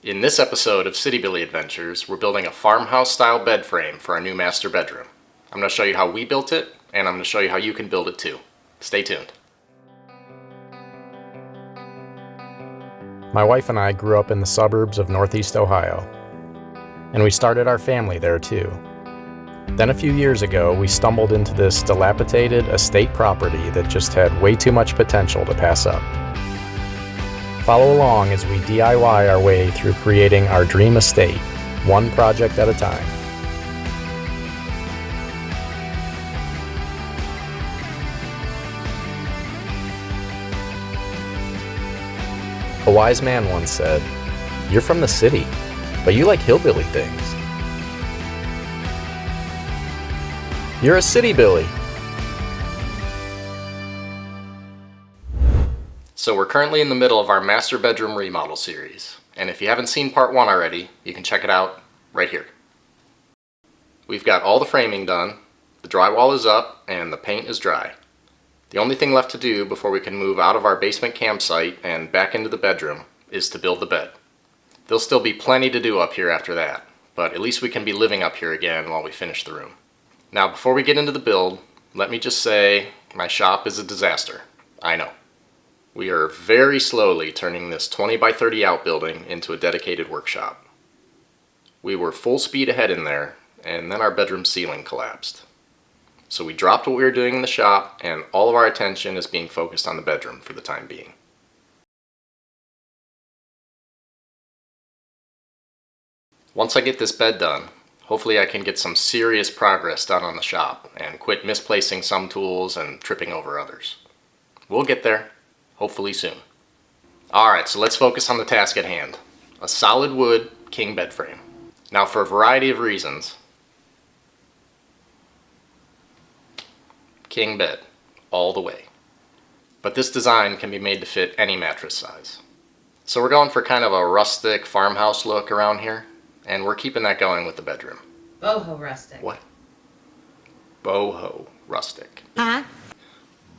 In this episode of CityBilly Adventures, we're building a farmhouse-style bed frame for our new master bedroom. I'm going to show you how we built it, and I'm going to show you how you can build it too. Stay tuned. My wife and I grew up in the suburbs of Northeast Ohio, and we started our family there too. Then a few years ago, we stumbled into this dilapidated estate property that just had way too much potential to pass up. Follow along as we DIY our way through creating our dream estate, one project at a time. A wise man once said, "You're from the city, but you like hillbilly things." You're a CityBilly. So we're currently in the middle of our master bedroom remodel series, and if you haven't seen part 1 already, you can check it out right here. We've got all the framing done, the drywall is up, and the paint is dry. The only thing left to do before we can move out of our basement campsite and back into the bedroom is to build the bed. There'll still be plenty to do up here after that, but at least we can be living up here again while we finish the room. Now before we get into the build, let me just say my shop is a disaster. I know. We are very slowly turning this 20 by 30 outbuilding into a dedicated workshop. We were full speed ahead in there, and then our bedroom ceiling collapsed. So we dropped what we were doing in the shop, and all of our attention is being focused on the bedroom for the time being. Once I get this bed done, hopefully I can get some serious progress done on the shop and quit misplacing some tools and tripping over others. We'll get there. Hopefully soon. Alright, so let's focus on the task at hand. A solid wood king bed frame. Now for a variety of reasons, king bed, all the way. But this design can be made to fit any mattress size. So we're going for kind of a rustic farmhouse look around here, and we're keeping that going with the bedroom. Boho rustic. What? Boho rustic. Huh?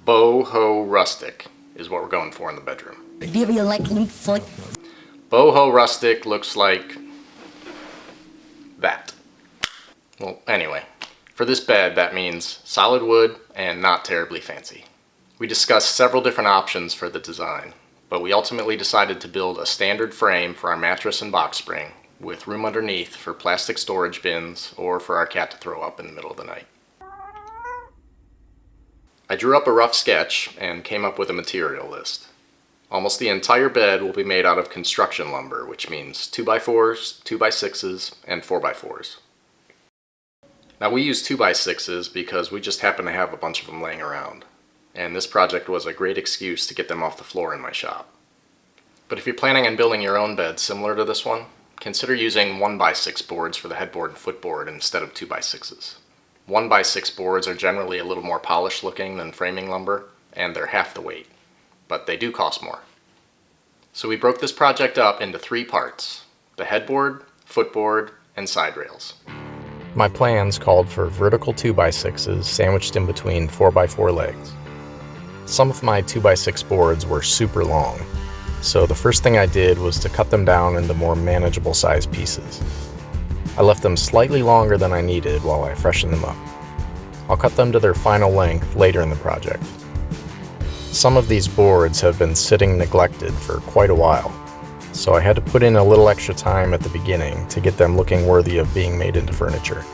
Boho rustic is what we're going for in the bedroom. Do you like foot? Boho rustic looks like that. Well, anyway, for this bed that means solid wood and not terribly fancy. We discussed several different options for the design, but we ultimately decided to build a standard frame for our mattress and box spring with room underneath for plastic storage bins or for our cat to throw up in the middle of the night. I drew up a rough sketch and came up with a material list. Almost the entire bed will be made out of construction lumber, which means 2x4s, 2x6s, and 4x4s. Now we use 2x6s because we just happen to have a bunch of them laying around, and this project was a great excuse to get them off the floor in my shop. But if you're planning on building your own bed similar to this one, consider using 1x6 boards for the headboard and footboard instead of 2x6s. 1x6 boards are generally a little more polished looking than framing lumber, and they're half the weight, but they do cost more. So we broke this project up into 3 parts: the headboard, footboard, and side rails. My plans called for vertical 2x6s sandwiched in between 4x4 legs. Some of my 2x6 boards were super long, so the first thing I did was to cut them down into more manageable size pieces. I left them slightly longer than I needed while I freshened them up. I'll cut them to their final length later in the project. Some of these boards have been sitting neglected for quite a while, so I had to put in a little extra time at the beginning to get them looking worthy of being made into furniture.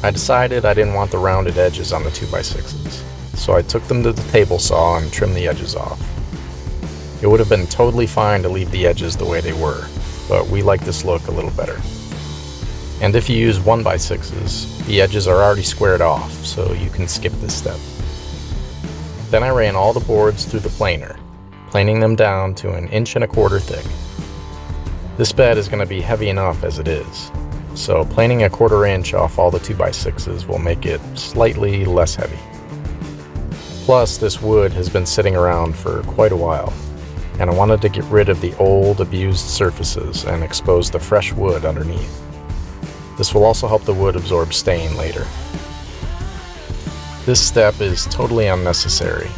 I decided I didn't want the rounded edges on the 2x6s, so I took them to the table saw and trimmed the edges off. It would have been totally fine to leave the edges the way they were, but we like this look a little better. And if you use 1x6s, the edges are already squared off, so you can skip this step. Then I ran all the boards through the planer, planing them down to 1 1/4 inches thick. This bed is going to be heavy enough as it is, so planing 1/4 inch off all the 2x6s will make it slightly less heavy. Plus, this wood has been sitting around for quite a while, and I wanted to get rid of the old, abused surfaces and expose the fresh wood underneath. This will also help the wood absorb stain later. This step is totally unnecessary,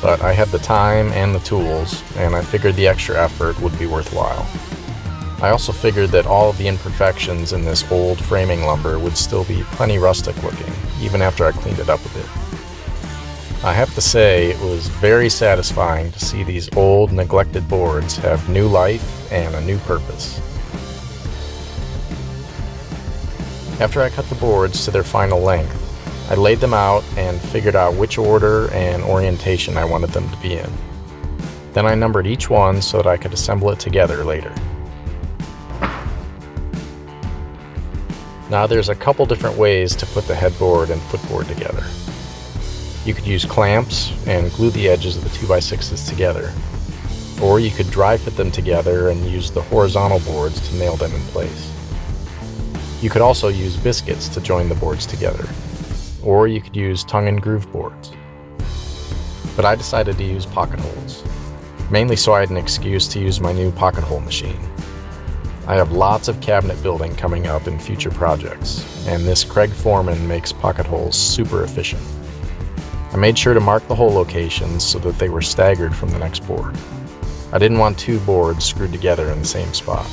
but I had the time and the tools, and I figured the extra effort would be worthwhile. I also figured that all of the imperfections in this old framing lumber would still be plenty rustic looking, even after I cleaned it up a bit. I have to say, it was very satisfying to see these old, neglected boards have new life and a new purpose. After I cut the boards to their final length, I laid them out and figured out which order and orientation I wanted them to be in. Then I numbered each one so that I could assemble it together later. Now there's a couple different ways to put the headboard and footboard together. You could use clamps and glue the edges of the 2x6s together, or you could dry fit them together and use the horizontal boards to nail them in place. You could also use biscuits to join the boards together, or you could use tongue and groove boards. But I decided to use pocket holes, mainly so I had an excuse to use my new pocket hole machine. I have lots of cabinet building coming up in future projects, and this Craig Foreman makes pocket holes super efficient. I made sure to mark the hole locations so that they were staggered from the next board. I didn't want two boards screwed together in the same spot.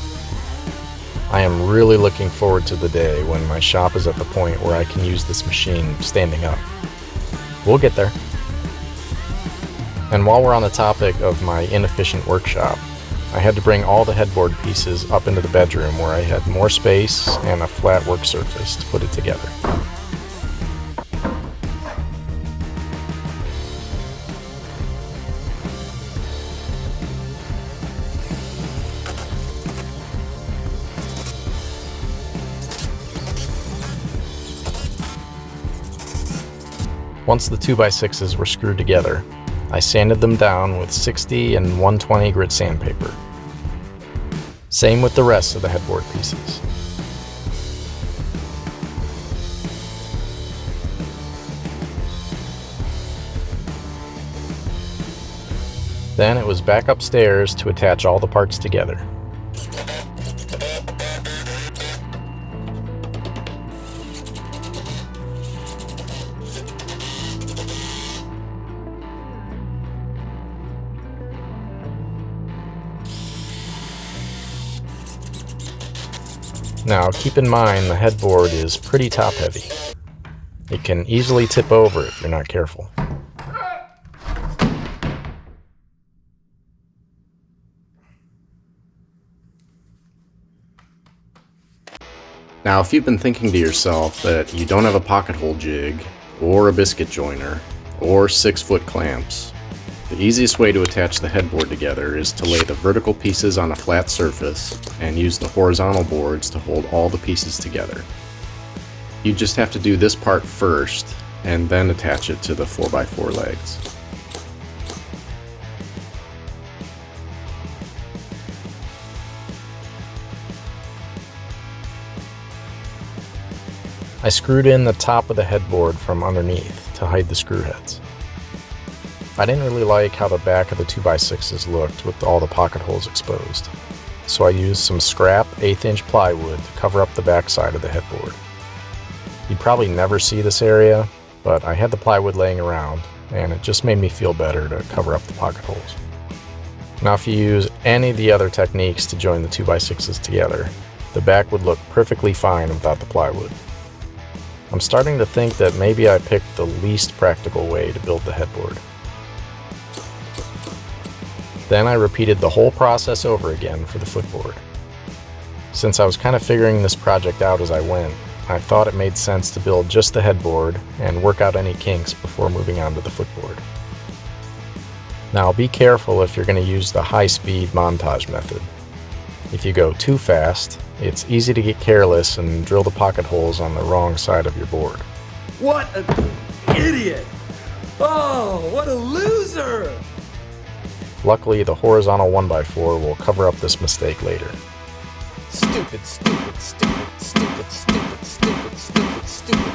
I am really looking forward to the day when my shop is at the point where I can use this machine standing up. We'll get there. And while we're on the topic of my inefficient workshop, I had to bring all the headboard pieces up into the bedroom where I had more space and a flat work surface to put it together. Once the 2x6s were screwed together, I sanded them down with 60 and 120 grit sandpaper. Same with the rest of the headboard pieces. Then it was back upstairs to attach all the parts together. Now keep in mind the headboard is pretty top heavy. It can easily tip over if you're not careful. Now, if you've been thinking to yourself that you don't have a pocket hole jig, or a biscuit joiner, or 6-foot clamps, the easiest way to attach the headboard together is to lay the vertical pieces on a flat surface and use the horizontal boards to hold all the pieces together. You just have to do this part first and then attach it to the 4x4 legs. I screwed in the top of the headboard from underneath to hide the screw heads. I didn't really like how the back of the 2x6s looked with all the pocket holes exposed, so I used some scrap 1/8" plywood to cover up the back side of the headboard. You'd probably never see this area, but I had the plywood laying around, and it just made me feel better to cover up the pocket holes. Now if you use any of the other techniques to join the 2x6s together, the back would look perfectly fine without the plywood. I'm starting to think that maybe I picked the least practical way to build the headboard. Then I repeated the whole process over again for the footboard. Since I was kind of figuring this project out as I went, I thought it made sense to build just the headboard and work out any kinks before moving on to the footboard. Now be careful if you're going to use the high-speed montage method. If you go too fast, it's easy to get careless and drill the pocket holes on the wrong side of your board. What an idiot! Oh, what a loser! Luckily, the horizontal 1x4 will cover up this mistake later. Stupid, stupid, stupid, stupid, stupid, stupid, stupid, stupid.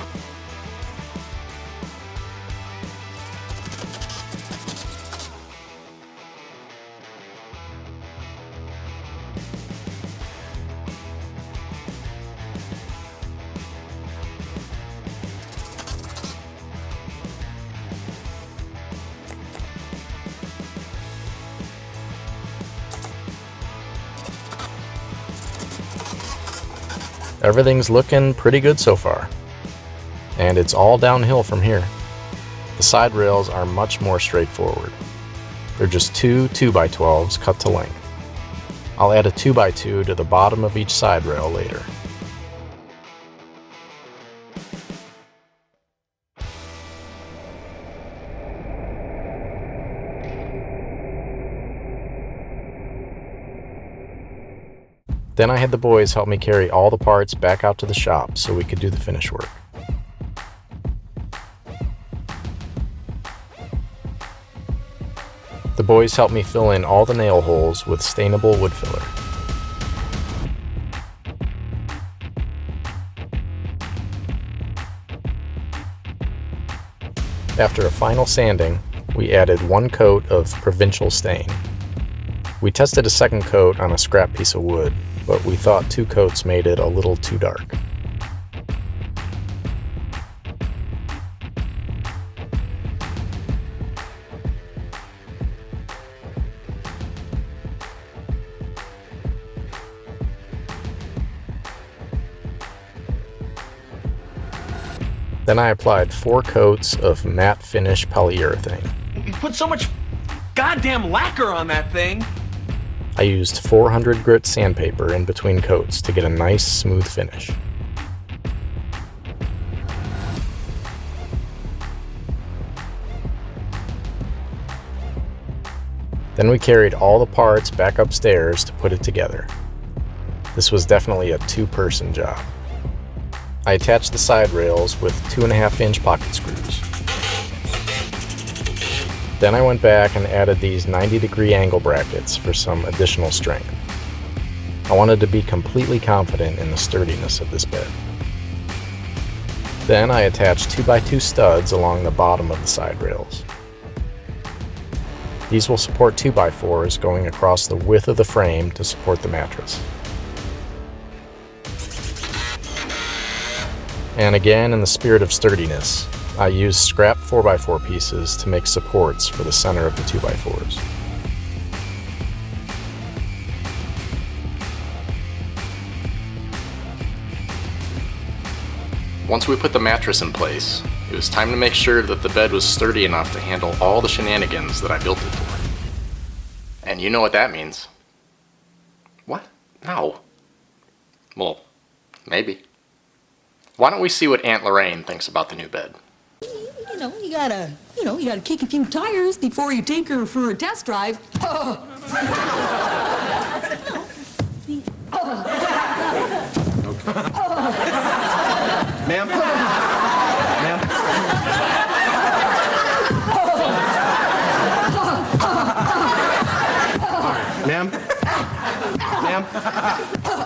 Everything's looking pretty good so far. And it's all downhill from here. The side rails are much more straightforward. They're just two 2x12s cut to length. I'll add a 2x2 to the bottom of each side rail later. Then I had the boys help me carry all the parts back out to the shop so we could do the finish work. The boys helped me fill in all the nail holes with stainable wood filler. After a final sanding, we added 1 coat of provincial stain. We tested a second coat on a scrap piece of wood, but we thought 2 coats made it a little too dark. Then I applied 4 coats of matte finish polyurethane. You put so much goddamn lacquer on that thing. I used 400 grit sandpaper in between coats to get a nice smooth finish. Then we carried all the parts back upstairs to put it together. This was definitely a 2-person job. I attached the side rails with 2.5-inch pocket screws. Then I went back and added these 90-degree angle brackets for some additional strength. I wanted to be completely confident in the sturdiness of this bed. Then I attached 2x2 studs along the bottom of the side rails. These will support 2x4s going across the width of the frame to support the mattress. And again, in the spirit of sturdiness, I used scrap 4x4 pieces to make supports for the center of the 2x4s. Once we put the mattress in place, it was time to make sure that the bed was sturdy enough to handle all the shenanigans that I built it for. And you know what that means. What? No. Well, maybe. Why don't we see what Aunt Lorraine thinks about the new bed? You gotta kick a few tires before you take her for a test drive. Ma'am? Ma'am? Ma'am? Ma'am?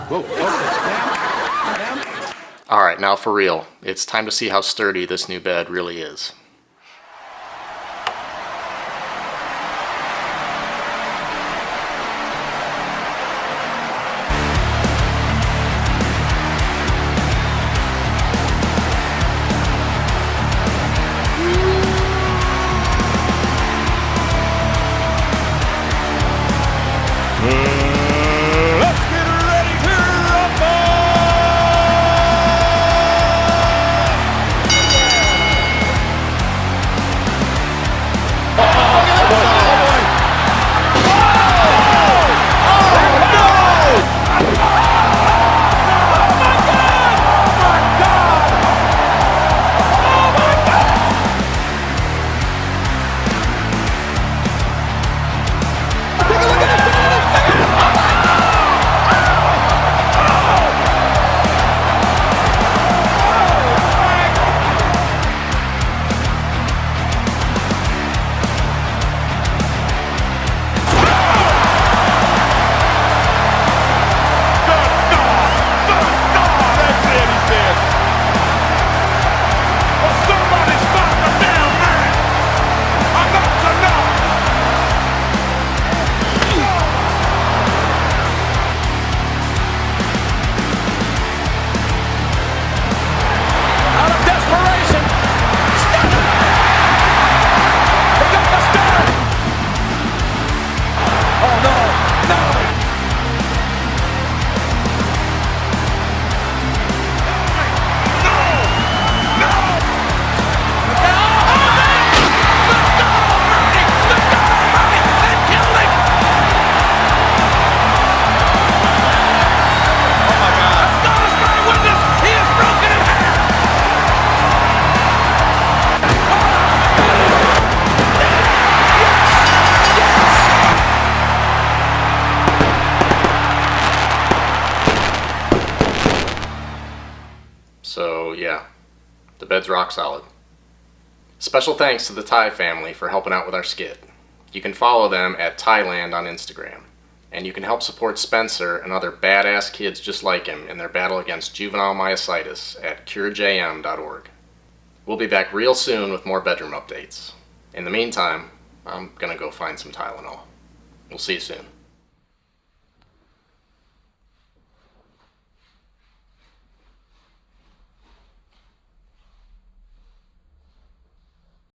Whoa, ma'am? Alright, now for real. It's time to see how sturdy this new bed really is. The bed's rock solid. Special thanks to the Thai family for helping out with our skit. You can follow them at Thailand on Instagram. And you can help support Spencer and other badass kids just like him in their battle against juvenile myositis at curejm.org. We'll be back real soon with more bedroom updates. In the meantime, I'm gonna go find some Tylenol. We'll see you soon.